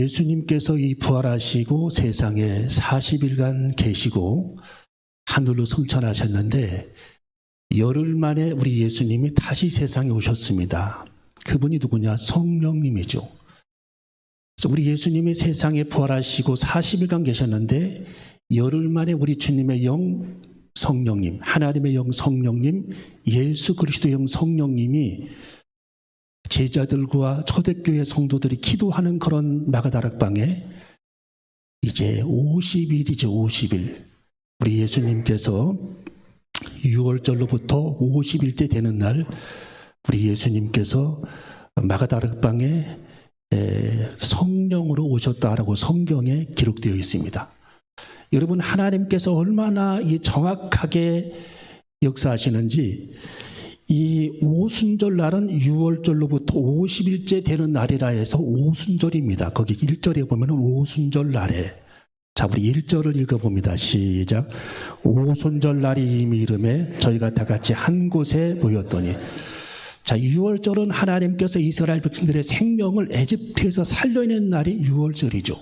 예수님께서 이 부활하시고 세상에 40일간 계시고 하늘로 승천하셨는데 열흘 만에 우리 예수님이 다시 세상에 오셨습니다. 그분이 누구냐? 성령님이죠. 그래서 우리 예수님이 세상에 부활하시고 40일간 계셨는데 열흘 만에 우리 주님의 영 성령님, 하나님의 영 성령님, 예수 그리스도의 영 성령님이 제자들과 초대교회 성도들이 기도하는 그런 마가다락방에 이제 50일이죠. 50일. 우리 예수님께서 6월절로부터 50일째 되는 날 우리 예수님께서 마가다락방에 성령으로 오셨다라고 성경에 기록되어 있습니다. 여러분, 하나님께서 얼마나 정확하게 역사하시는지 이 오순절 날은 6월절로부터 50일째 되는 날이라 해서 오순절입니다. 거기 1절에 보면 오순절 날에, 자, 우리 1절을 읽어봅니다. 시작. 오순절 날이 이미 이름에 저희가 다 같이 한 곳에 모였더니. 자, 6월절은 하나님께서 이스라엘 백성들의 생명을 에집트에서 살려낸 날이 6월절이죠.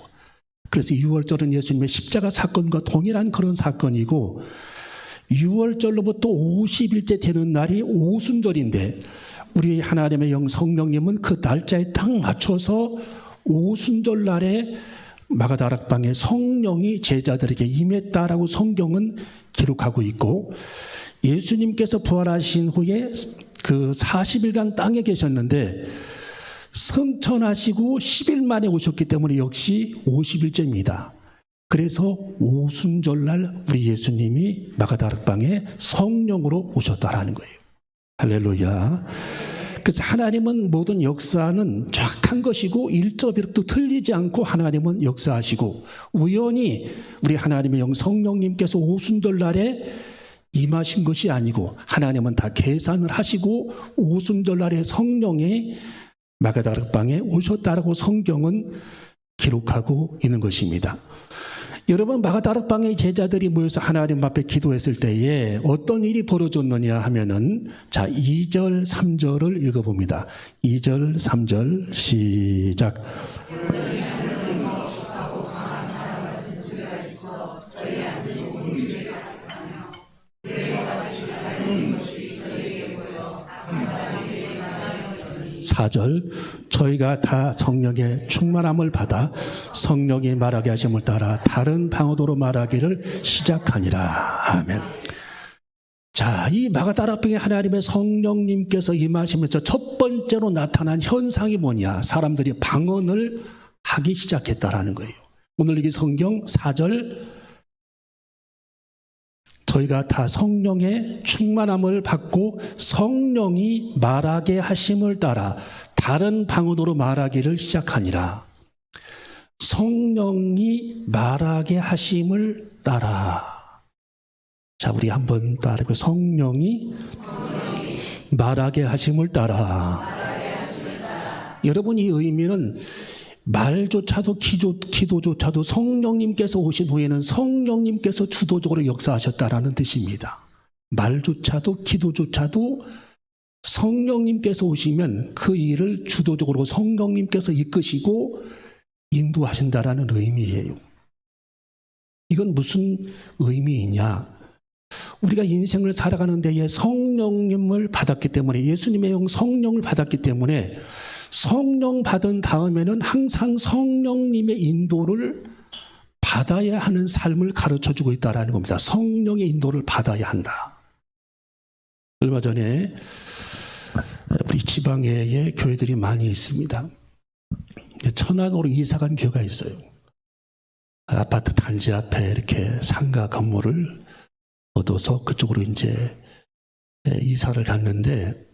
그래서 6월절은 예수님의 십자가 사건과 동일한 그런 사건이고 6월절로부터 50일째 되는 날이 오순절인데 우리 하나님의 영 성령님은 그 날짜에 딱 맞춰서 오순절 날에 마가다락방에 성령이 제자들에게 임했다라고 성경은 기록하고 있고 예수님께서 부활하신 후에 그 40일간 땅에 계셨는데 승천하시고 10일 만에 오셨기 때문에 역시 50일째입니다. 그래서 오순절날 우리 예수님이 마가다락방에 성령으로 오셨다라는 거예요. 할렐루야. 그래서 하나님은 모든 역사는 정확한 것이고 일저비력도 틀리지 않고 하나님은 역사하시고 우연히 우리 하나님의 영 성령님께서 오순절날에 임하신 것이 아니고 하나님은 다 계산을 하시고 오순절날에 성령이 마가다락방에 오셨다라고 성경은 기록하고 있는 것입니다. 여러분, 마가다락방의 제자들이 모여서 하나님 앞에 기도했을 때에 어떤 일이 벌어졌느냐 하면은 자, 2절, 3절을 읽어봅니다. 2절, 3절 시작. 4절, 저희가 다 성령의 충만함을 받아 성령이 말하게 하심을 따라 다른 방언으로 말하기를 시작하니라. 아멘. 자, 이 마가다락방에 하나님의 성령님께서 임하시면서 첫 번째로 나타난 현상이 뭐냐? 사람들이 방언을 하기 시작했다라는 거예요. 오늘 여기 성경 4절, 저희가 다 성령의 충만함을 받고 성령이 말하게 하심을 따라 다른 방언으로 말하기를 시작하니라. 성령이 말하게 하심을 따라. 자, 우리 한번 따라해볼까요? 성령이 말하게 하심을 따라. 여러분, 이 의미는 말조차도 기도조차도 성령님께서 오신 후에는 성령님께서 주도적으로 역사하셨다라는 뜻입니다. 말조차도 기도조차도 성령님께서 오시면 그 일을 주도적으로 성령님께서 이끄시고 인도하신다라는 의미예요. 이건 무슨 의미이냐? 우리가 인생을 살아가는 데에 성령님을 받았기 때문에, 예수님의 영 성령을 받았기 때문에 성령 받은 다음에는 항상 성령님의 인도를 받아야 하는 삶을 가르쳐주고 있다는 겁니다. 성령의 인도를 받아야 한다. 얼마 전에 우리 지방에 교회들이 많이 있습니다. 천안으로 이사간 교회가 있어요. 아파트 단지 앞에 이렇게 상가 건물을 얻어서 그쪽으로 이제 이사를 갔는데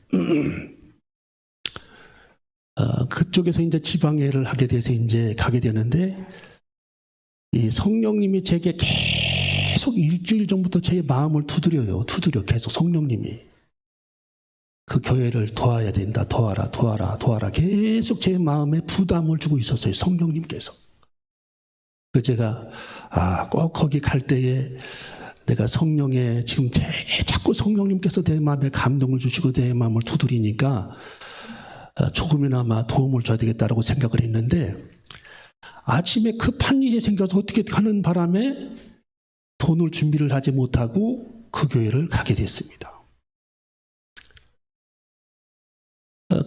그쪽에서 이제 지방회를 하게 돼서 이제 가게 되는데 이 성령님이 제게 계속 일주일 전부터 제 마음을 두드려 계속 성령님이 그 교회를 도와야 된다, 도와라 계속 제 마음에 부담을 주고 있었어요. 성령님께서. 그 제가 꼭 거기 갈 때에 내가 성령에 지금 자꾸 성령님께서 내 마음에 감동을 주시고 내 마음을 두드리니까 조금이나마 도움을 줘야 되겠다라고 생각을 했는데 아침에 급한 일이 생겨서 어떻게 하는 바람에 돈을 준비를 하지 못하고 그 교회를 가게 됐습니다.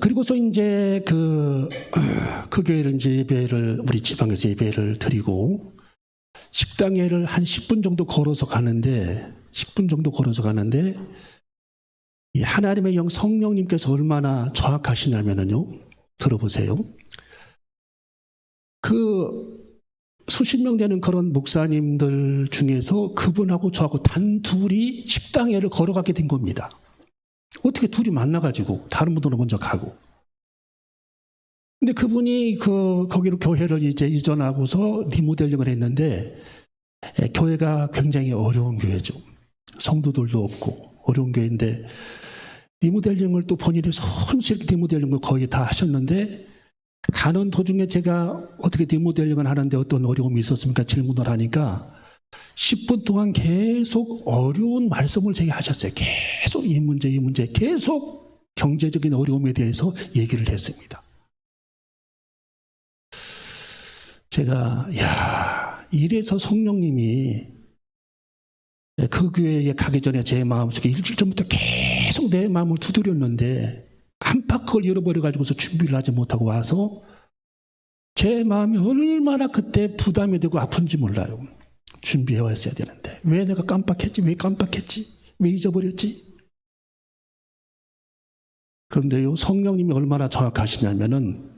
그리고서 이제 그 교회를 이제 예배를 우리 지방에서 예배를 드리고 식당에를 한 10분 정도 걸어서 가는데 이 하나님의 영 성령님께서 얼마나 정확하시냐면요. 들어보세요. 그 수십 명 되는 그런 목사님들 중에서 그분하고 저하고 단둘이 식당에를 걸어가게 된 겁니다. 어떻게 둘이 만나가지고 다른 분들은 먼저 가고. 근데 그분이 거기로 교회를 이제 이전하고서 리모델링을 했는데 교회가 굉장히 어려운 교회죠. 성도들도 없고 어려운 교회인데 리모델링을 또 본인이 손쉽게 리모델링을 거의 다 하셨는데 가는 도중에 제가 어떻게 리모델링을 하는데 어떤 어려움이 있었습니까? 질문을 하니까 10분 동안 계속 어려운 말씀을 제게 하셨어요. 계속 이 문제 계속 경제적인 어려움에 대해서 얘기를 했습니다. 제가 이래서 성령님이 그 교회에 가기 전에 제 마음속에 일주일 전부터 계속 내 마음을 두드렸는데 깜빡 그걸 잃어버려가지고서 준비를 하지 못하고 와서 제 마음이 얼마나 그때 부담이 되고 아픈지 몰라요. 준비해 왔어야 되는데 왜 내가 깜빡했지? 왜 잊어버렸지? 그런데요, 성령님이 얼마나 정확하시냐면은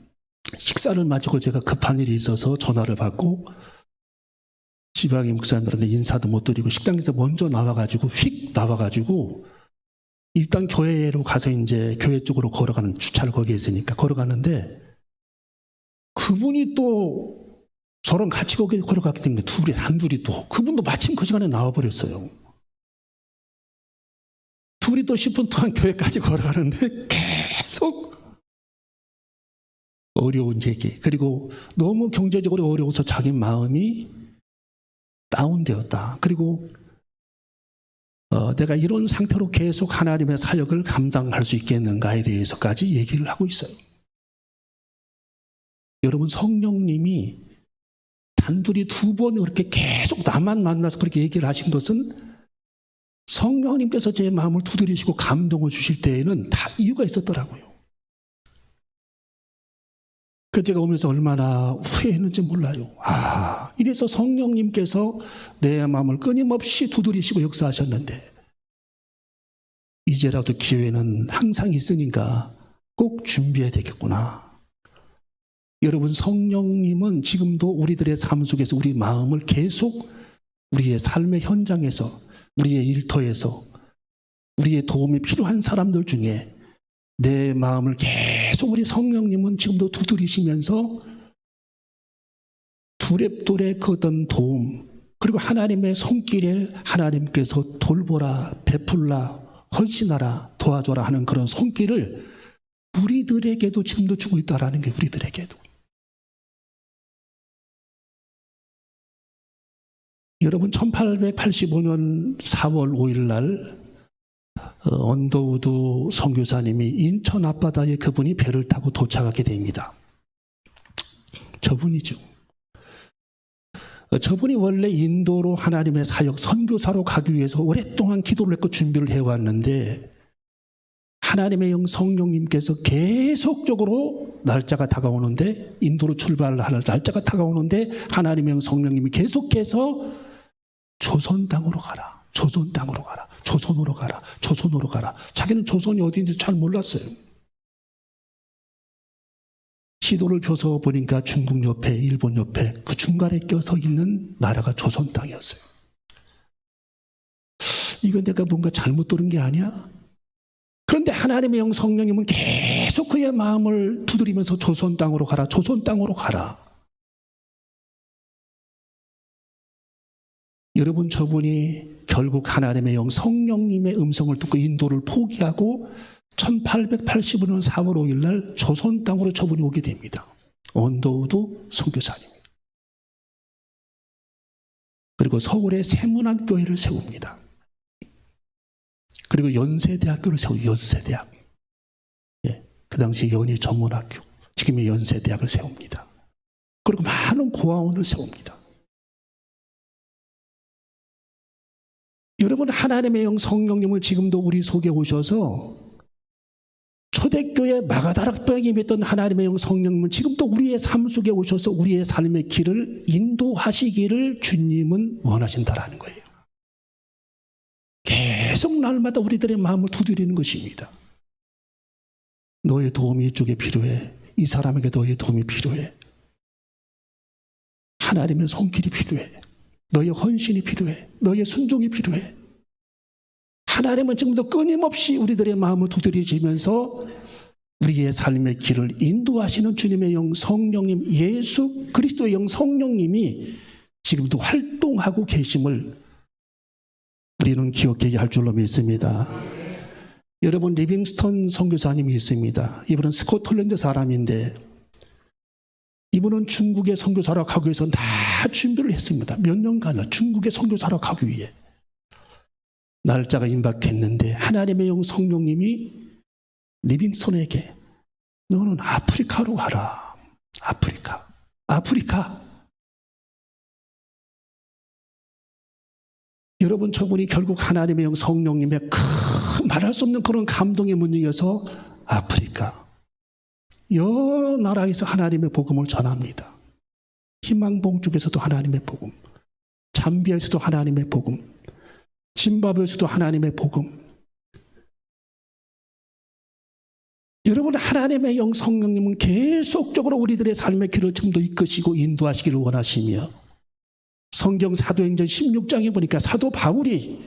식사를 마치고 제가 급한 일이 있어서 전화를 받고 지방의 목사님들한테 인사도 못 드리고 식당에서 먼저 나와가지고 일단 교회로 가서 이제 교회 쪽으로 걸어가는, 주차를 거기에 있으니까 걸어가는데 그분이 또 저랑 같이 거기 걸어갔기 때문에 단둘이 또 그분도 마침 그 시간에 나와버렸어요. 둘이 또 10분 동안 교회까지 걸어가는데 계속 어려운 얘기, 그리고 너무 경제적으로 어려워서 자기 마음이 다운되었다. 그리고 내가 이런 상태로 계속 하나님의 사역을 감당할 수 있겠는가에 대해서까지 얘기를 하고 있어요. 여러분, 성령님이 단둘이 두 번 그렇게 계속 나만 만나서 그렇게 얘기를 하신 것은 성령님께서 제 마음을 두드리시고 감동을 주실 때에는 다 이유가 있었더라고요. 그 제가 오면서 얼마나 후회했는지 몰라요. 이래서 성령님께서 내 마음을 끊임없이 두드리시고 역사하셨는데 이제라도 기회는 항상 있으니까 꼭 준비해야 되겠구나. 여러분, 성령님은 지금도 우리들의 삶 속에서 우리 마음을 계속 우리의 삶의 현장에서, 우리의 일터에서, 우리의 도움이 필요한 사람들 중에 내 마음을 계속 우리 성령님은 지금도 두드리시면서 두렵도래 그 어떤 도움, 그리고 하나님의 손길에 하나님께서 돌보라, 베풀라, 헌신하라, 도와줘라 하는 그런 손길을 우리들에게도 지금도 주고 있다라는 게, 우리들에게도. 여러분, 1885년 4월 5일 날 언더우드 선교사님이 인천 앞바다에 그분이 배를 타고 도착하게 됩니다. 저분이죠. 저분이 원래 인도로 하나님의 사역 선교사로 가기 위해서 오랫동안 기도를 했고 준비를 해왔는데 하나님의 영 성령님께서 계속적으로 날짜가 다가오는데, 인도로 출발을 하는 날짜가 다가오는데 하나님의 영 성령님이 계속해서 조선 땅으로 가라, 조선 땅으로 가라, 조선으로 가라, 조선으로 가라. 자기는 조선이 어디인지 잘 몰랐어요. 지도를 펴서 보니까 중국 옆에, 일본 옆에 그 중간에 껴서 있는 나라가 조선 땅이었어요. 이건 내가 뭔가 잘못 들은 게 아니야? 그런데 하나님의 영 성령님은 계속 그의 마음을 두드리면서 조선 땅으로 가라, 조선 땅으로 가라. 여러분, 저분이 결국 하나님의 영 성령님의 음성을 듣고 인도를 포기하고 1885년 4월 5일 날 조선 땅으로 저분이 오게 됩니다. 언더우드 선교사님. 그리고 서울에 세문학교회를 세웁니다. 그리고 연세대학교를 세워요. 연세대학. 그 당시 연희 전문학교, 지금의 연세대학을 세웁니다. 그리고 많은 고아원을 세웁니다. 여러분, 하나님의 영 성령님은 지금도 우리 속에 오셔서 초대교회 마가다락방에 있던 하나님의 영 성령님은 지금도 우리의 삶 속에 오셔서 우리의 삶의 길을 인도하시기를 주님은 원하신다라는 거예요. 계속 날마다 우리들의 마음을 두드리는 것입니다. 너의 도움이 이쪽에 필요해. 이 사람에게 너의 도움이 필요해. 하나님의 손길이 필요해. 너의 헌신이 필요해. 너의 순종이 필요해. 하나님은 지금도 끊임없이 우리들의 마음을 두드리시면서 우리의 삶의 길을 인도하시는 주님의 영 성령님, 예수 그리스도의 영 성령님이 지금도 활동하고 계심을 우리는 기억해야 할 줄로 믿습니다. 여러분, 리빙스턴 선교사님이 있습니다. 이분은 스코틀랜드 사람인데 이분은 중국에 선교사로 가기 위해서 다 준비를 했습니다. 몇 년간을 중국에 선교사로 가기 위해. 날짜가 임박했는데 하나님의 영 성령님이 리빙스턴에게 너는 아프리카로 가라. 아프리카. 여러분, 저분이 결국 하나님의 영 성령님의 큰 말할 수 없는 그런 감동의 문이어서 아프리카 여러 나라에서 하나님의 복음을 전합니다. 희망봉축에서도 하나님의 복음, 잠비아에서도 하나님의 복음, 짐바브웨에서도 하나님의 복음. 여러분, 하나님의 영 성령님은 계속적으로 우리들의 삶의 길을 지금도 이끄시고 인도하시기를 원하시며, 성경 사도행전 16장에 보니까 사도 바울이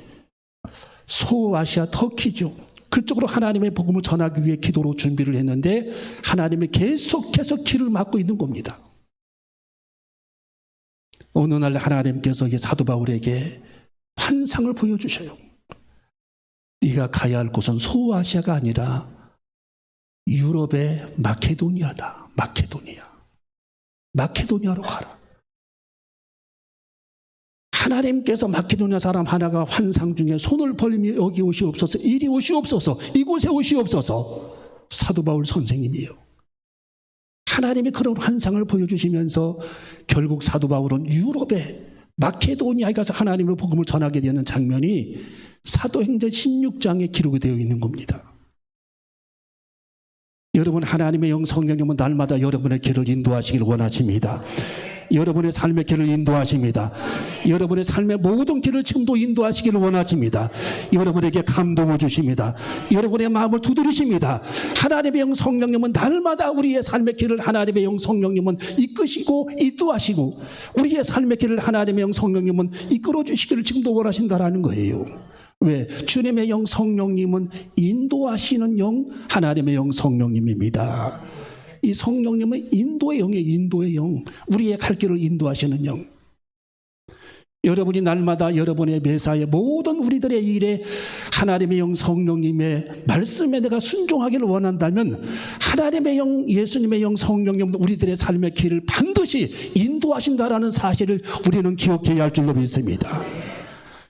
소아시아 터키죠. 그쪽으로 하나님의 복음을 전하기 위해 기도로 준비를 했는데 하나님이 계속해서 길을 막고 있는 겁니다. 어느 날 하나님께서 이 사도 바울에게 환상을 보여주셔요. 네가 가야 할 곳은 소아시아가 아니라 유럽의 마케도니아다. 마케도니아로 가라. 하나님께서 마케도니아 사람 하나가 환상 중에 손을 벌리며 여기 오시옵소서, 이리 오시옵소서, 이곳에 오시옵소서. 사도 바울 선생님이에요. 하나님이 그런 환상을 보여주시면서 결국 사도 바울은 유럽의 마케도니아에 가서 하나님의 복음을 전하게 되는 장면이 사도행전 16장에 기록이 되어 있는 겁니다. 여러분, 하나님의 영 성령님은 날마다 여러분의 길을 인도하시기를 원하십니다. 여러분의 삶의 길을 인도하십니다. 여러분의 삶의 모든 길을 지금도 인도하시기를 원하십니다. 여러분에게 감동을 주십니다. 여러분의 마음을 두드리십니다. 하나님의 영 성령님은 날마다 우리의 삶의 길을 하나님의 영 성령님은 이끄시고 인도하시고 우리의 삶의 길을 하나님의 영 성령님은 이끌어 주시기를 지금도 원하신다라는 거예요. 왜? 주님의 영 성령님은 인도하시는 영, 하나님의 영 성령님입니다. 이 성령님은 인도의 영이에요. 인도의 영. 우리의 갈 길을 인도하시는 영. 여러분이 날마다 여러분의 매사에 모든 우리들의 일에 하나님의 영 성령님의 말씀에 내가 순종하기를 원한다면 하나님의 영, 예수님의 영 성령님은 우리들의 삶의 길을 반드시 인도하신다라는 사실을 우리는 기억해야 할 줄로 믿습니다.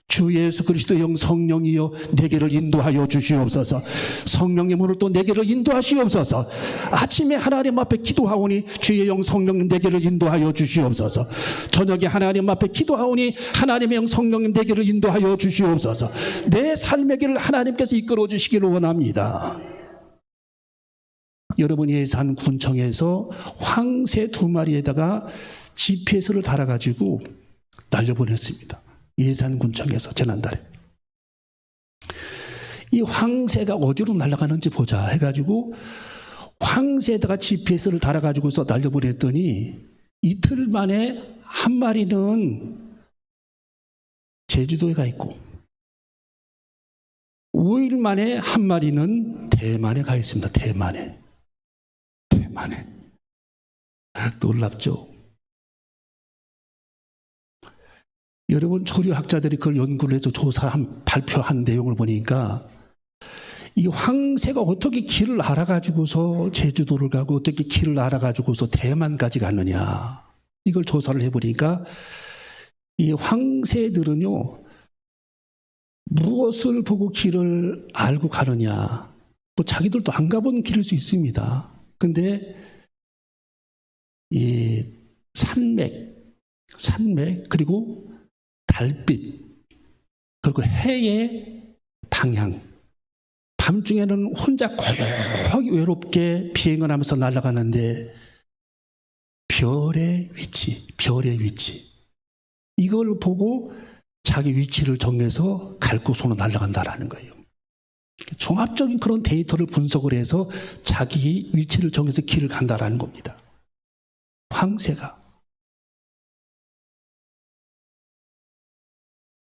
주 예수 그리스도의 영 성령이여 내게를 인도하여 주시옵소서. 성령님 오늘 또 내게를 인도하시옵소서. 아침에 하나님 앞에 기도하오니 주의 영 성령님 내게를 인도하여 주시옵소서. 저녁에 하나님 앞에 기도하오니 하나님의 영 성령님 내게를 인도하여 주시옵소서. 내 삶의 길을 하나님께서 이끌어 주시기를 원합니다. 여러분, 예산 군청에서 황새 2마리에다가 GPS를 달아가지고 날려보냈습니다. 예산군청에서 지난달에 이 황새가 어디로 날아가는지 보자 해가지고 황새에다가 GPS를 달아가지고서 날려보냈더니 이틀 만에 한 마리는 제주도에 가 있고 5일 만에 한 마리는 대만에 가 있습니다. 대만에 놀랍죠? 여러분, 조류학자들이 그걸 연구를 해서 발표한 내용을 보니까 이 황새가 어떻게 길을 알아가지고서 제주도를 가고 어떻게 길을 알아가지고서 대만까지 가느냐, 이걸 조사를 해보니까 이 황새들은요 무엇을 보고 길을 알고 가느냐, 뭐 자기들도 안 가본 길일 수 있습니다. 근데 이 산맥, 그리고 달빛, 그리고 해의 방향. 밤중에는 혼자 고요하게 외롭게 비행을 하면서 날아가는데 별의 위치, 이걸 보고 자기 위치를 정해서 갈 곳으로 날아간다라는 거예요. 종합적인 그런 데이터를 분석을 해서 자기 위치를 정해서 길을 간다라는 겁니다. 황새가.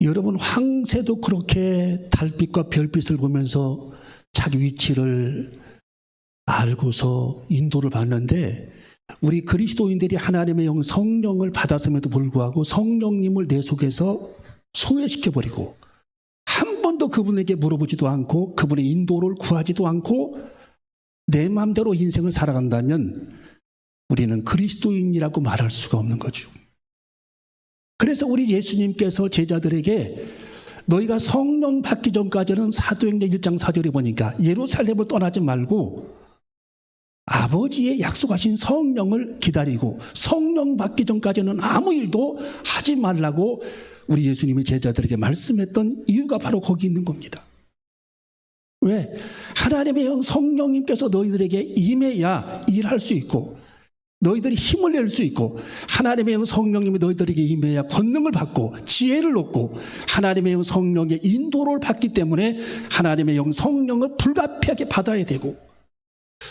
여러분, 황새도 그렇게 달빛과 별빛을 보면서 자기 위치를 알고서 인도를 받는데, 우리 그리스도인들이 하나님의 영 성령을 받았음에도 불구하고 성령님을 내 속에서 소외시켜버리고 한 번도 그분에게 물어보지도 않고 그분의 인도를 구하지도 않고 내 마음대로 인생을 살아간다면 우리는 그리스도인이라고 말할 수가 없는 거죠. 그래서 우리 예수님께서 제자들에게 너희가 성령 받기 전까지는 사도행전 1장 4절에 보니까 예루살렘을 떠나지 말고 아버지의 약속하신 성령을 기다리고 성령 받기 전까지는 아무 일도 하지 말라고 우리 예수님이 제자들에게 말씀했던 이유가 바로 거기 있는 겁니다. 왜? 하나님의 영 성령님께서 너희들에게 임해야 일할 수 있고 너희들이 힘을 낼 수 있고 하나님의 영 성령님이 너희들에게 임해야 권능을 받고 지혜를 얻고 하나님의 영 성령의 인도를 받기 때문에 하나님의 영 성령을 불가피하게 받아야 되고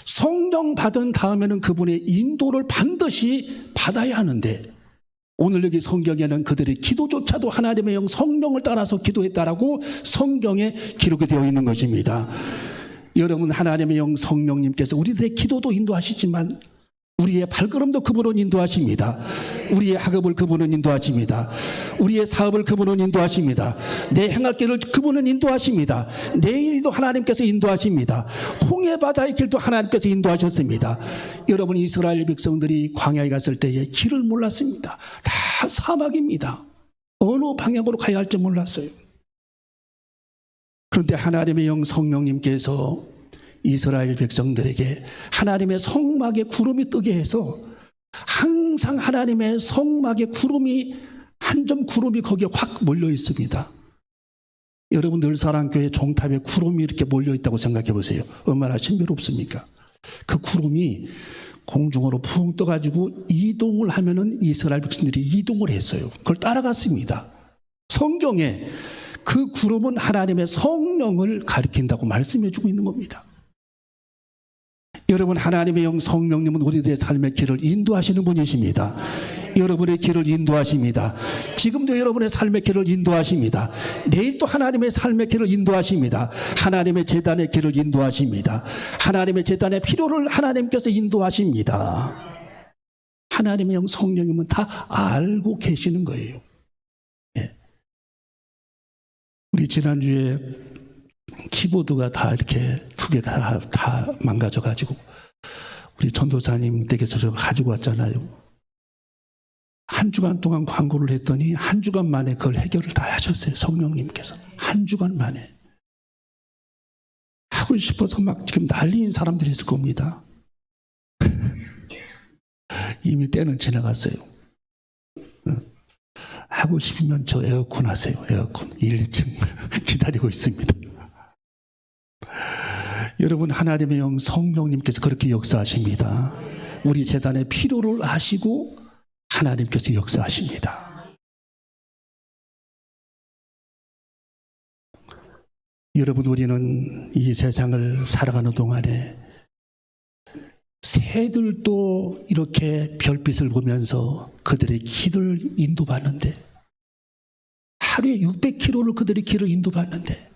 성령 받은 다음에는 그분의 인도를 반드시 받아야 하는데 오늘 여기 성경에는 그들의 기도조차도 하나님의 영 성령을 따라서 기도했다라고 성경에 기록이 되어 있는 것입니다. 여러분, 하나님의 영 성령님께서 우리들의 기도도 인도하시지만 우리의 발걸음도 그분은 인도하십니다. 우리의 학업을 그분은 인도하십니다. 우리의 사업을 그분은 인도하십니다. 내 행할 길을 그분은 인도하십니다. 내 일도 하나님께서 인도하십니다. 홍해바다의 길도 하나님께서 인도하셨습니다. 여러분, 이스라엘 백성들이 광야에 갔을 때에 길을 몰랐습니다. 다 사막입니다. 어느 방향으로 가야 할지 몰랐어요. 그런데 하나님의 영 성령님께서 이스라엘 백성들에게 하나님의 성막에 구름이 뜨게 해서 항상 하나님의 성막에 구름이 한 점 구름이 거기에 확 몰려 있습니다. 여러분, 늘사랑교회 종탑에 구름이 이렇게 몰려 있다고 생각해 보세요. 얼마나 신비롭습니까? 그 구름이 공중으로 붕 떠가지고 이동을 하면은 이스라엘 백성들이 이동을 했어요. 그걸 따라갔습니다. 성경에 그 구름은 하나님의 성령을 가리킨다고 말씀해 주고 있는 겁니다. 여러분, 하나님의 영 성령님은 우리들의 삶의 길을 인도하시는 분이십니다. 여러분의 길을 인도하십니다. 지금도 여러분의 삶의 길을 인도하십니다. 내일도 하나님의 삶의 길을 인도하십니다. 하나님의 제단의 길을 인도하십니다. 하나님의 제단의 필요를 하나님께서 인도하십니다. 하나님의 영 성령님은 다 알고 계시는 거예요. 예. 우리 지난주에 키보드가 다 이렇게 두 개가 다 망가져가지고 우리 전도사님 댁에서 저걸 가지고 왔잖아요. 한 주간 동안 광고를 했더니 한 주간 만에 그걸 해결을 다 하셨어요. 성령님께서 한 주간 만에. 하고 싶어서 막 지금 난리인 사람들이 있을 겁니다. 이미 때는 지나갔어요. 하고 싶으면 저 에어컨 하세요. 에어컨 1층 기다리고 있습니다. 여러분, 하나님의 영 성령님께서 그렇게 역사하십니다. 우리 재단의 필요를 아시고 하나님께서 역사하십니다. 여러분, 우리는 이 세상을 살아가는 동안에 새들도 이렇게 별빛을 보면서 그들의 길을 인도받는데 하루에 600km를 그들의 길을 인도받는데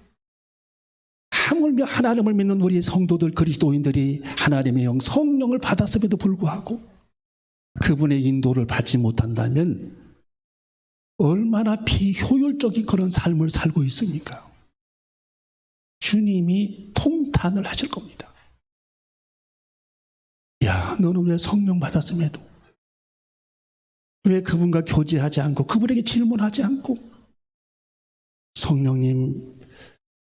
하물며 하나님을 믿는 우리 성도들 그리스도인들이 하나님의 영 성령을 받았음에도 불구하고 그분의 인도를 받지 못한다면 얼마나 비효율적인 그런 삶을 살고 있습니까? 주님이 통탄을 하실 겁니다. 야, 너는 왜 성령 받았음에도 왜 그분과 교제하지 않고 그분에게 질문하지 않고 성령님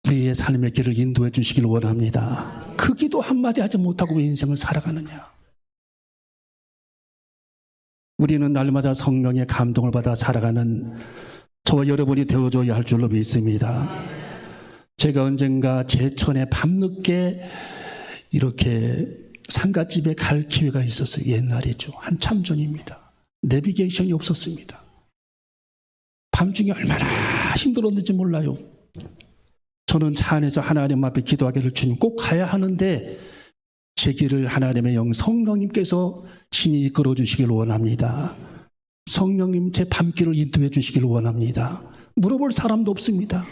우리의 삶의 길을 인도해 주시길 원합니다. 그 기도 한마디 하지 못하고 왜 인생을 살아가느냐? 우리는 날마다 성령의 감동을 받아 살아가는 저와 여러분이 되어줘야 할 줄로 믿습니다. 제가 언젠가 제천에 밤늦게 이렇게 상가집에 갈 기회가 있었어요. 옛날이죠. 한참 전입니다. 내비게이션이 없었습니다. 밤중에 얼마나 힘들었는지 몰라요. 저는 차 안에서 하나님 앞에 기도하기를 주님 꼭 가야 하는데 제 길을 하나님의 영 성령님께서 친히 이끌어 주시길 원합니다. 성령님 제 밤길을 인도해 주시길 원합니다. 물어볼 사람도 없습니다.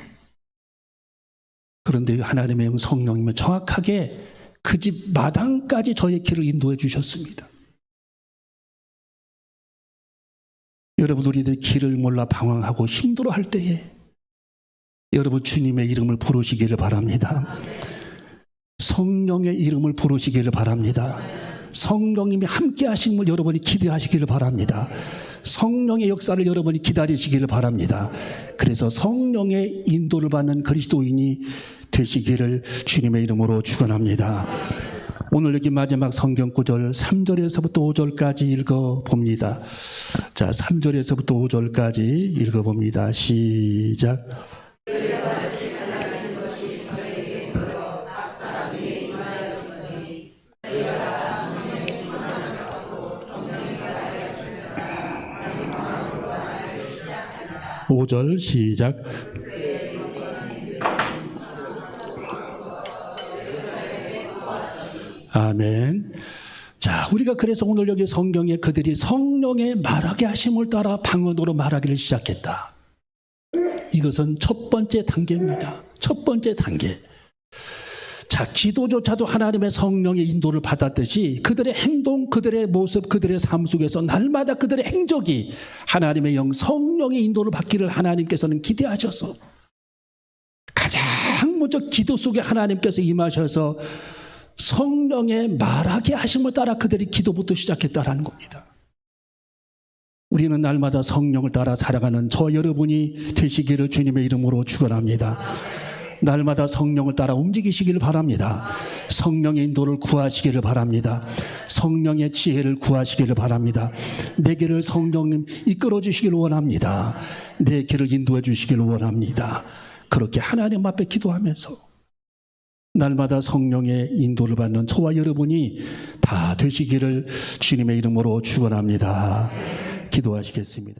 그런데 하나님의 영 성령님은 정확하게 그 집 마당까지 저의 길을 인도해 주셨습니다. 여러분, 우리들 길을 몰라 방황하고 힘들어할 때에 여러분 주님의 이름을 부르시기를 바랍니다. 성령의 이름을 부르시기를 바랍니다. 성령님이 함께 하심을 여러분이 기대하시기를 바랍니다. 성령의 역사를 여러분이 기다리시기를 바랍니다. 그래서 성령의 인도를 받는 그리스도인이 되시기를 주님의 이름으로 축원합니다. 오늘 여기 마지막 성경 구절 3절에서부터 5절까지 읽어봅니다. 자, 3절에서부터 5절까지 읽어봅니다. 시작. 5절 시작. 아멘. 자, 우리가 그래서 오늘 여기 성경에 그들이 성령의 말하게 하심을 따라 방언으로 말하기를 시작했다. 이것은 첫 번째 단계입니다. 첫 번째 단계. 자, 기도조차도 하나님의 성령의 인도를 받았듯이 그들의 행동, 그들의 모습, 그들의 삶 속에서 날마다 그들의 행적이 하나님의 영 성령의 인도를 받기를 하나님께서는 기대하셔서 가장 먼저 기도 속에 하나님께서 임하셔서 성령의 말하게 하심을 따라 그들이 기도부터 시작했다라는 겁니다. 우리는 날마다 성령을 따라 살아가는 저 여러분이 되시기를 주님의 이름으로 축원합니다. 날마다 성령을 따라 움직이시기를 바랍니다. 성령의 인도를 구하시기를 바랍니다. 성령의 지혜를 구하시기를 바랍니다. 내 길을 성령님 이끌어 주시기를 원합니다. 내 길을 인도해 주시기를 원합니다. 그렇게 하나님 앞에 기도하면서 날마다 성령의 인도를 받는 저와 여러분이 다 되시기를 주님의 이름으로 축원합니다. 기도하시겠습니다.